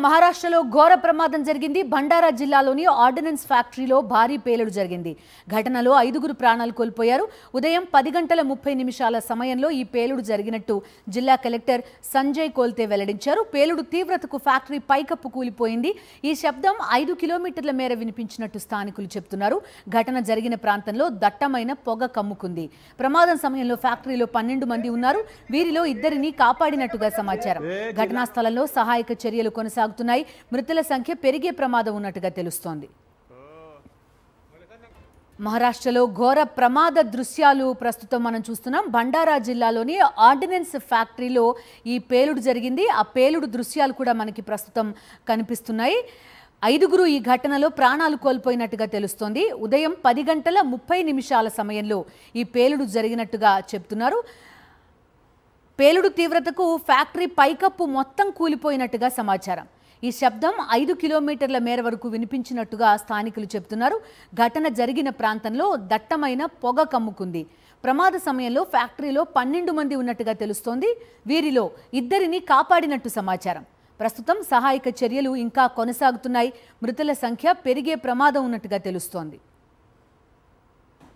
మహారాష్ట్రలో ఘోర ప్రమాదం జరిగింది. భండారా జిల్లాలోని ఆర్డినెన్స్ ఫ్యాక్టరీలో భారీ పేలుడు జరిగింది. ఘటనలో 5గురు ప్రాణాలు కోల్పోయారు. ఉదయం 10:30 సమయంలో ఈ పేలుడు జరిగినట్టు జిల్లా కలెక్టర్ సంజయ్ కోల్తే వెల్లడించారు. పేలుడు తీవ్రతకు ఫ్యాక్టరీ పైకప్పు కూలిపోయింది. ఈ శబ్దం 5 కిలోమీటర్ల మేర వినిపించినట్టు స్థానికులు చెబుతున్నారు. ఘటన జరిగిన ప్రాంతంలో దట్టమైన పొగ కమ్ముకుంది. ప్రమాదం సమయంలో ఫ్యాక్టరీలో 12 మంది ఉన్నారు. వీరిలో 2ని కాపాడినట్టుగా సమాచారం. ఘటనా స్థలంలో సహాయక చర్యలు కొనసాగుతున్నాయి. మృతుల సంఖ్య పెరిగే ప్రమాదం ఉన్నట్టుగా తెలుస్తోంది. మహారాష్ట్రలో ఘోర ప్రమాద దృశ్యాలు ప్రస్తుతం మనం చూస్తున్నాం. భండారా జిల్లాలోని ఆర్డినెన్స్ ఫ్యాక్టరీలో ఈ పేలుడు జరిగింది. ఆ పేలుడు దృశ్యాలు కూడా మనకి ప్రస్తుతం కనిపిస్తున్నాయి. 5గురు ఈ ఘటనలో ప్రాణాలు కోల్పోయినట్టుగా తెలుస్తోంది. ఉదయం 10:30 సమయంలో ఈ పేలుడు జరిగినట్టుగా చెప్తున్నారు. పేలుడు తీవ్రతకు ఫ్యాక్టరీ పైకప్పు మొత్తం కూలిపోయినట్టుగా సమాచారం. ఈ శబ్దం 5 కిలోమీటర్ల మేర వరకు వినిపించినట్టుగా స్థానికులు చెబుతున్నారు. ఘటన జరిగిన ప్రాంతంలో దట్టమైన పొగ కమ్ముకుంది. ప్రమాద సమయంలో ఫ్యాక్టరీలో 12 మంది ఉన్నట్టుగా తెలుస్తోంది. వీరిలో 2ని కాపాడినట్టు సమాచారం. ప్రస్తుతం సహాయక చర్యలు ఇంకా కొనసాగుతున్నాయి. మృతుల సంఖ్య పెరిగే ప్రమాదం ఉన్నట్టుగా తెలుస్తోంది.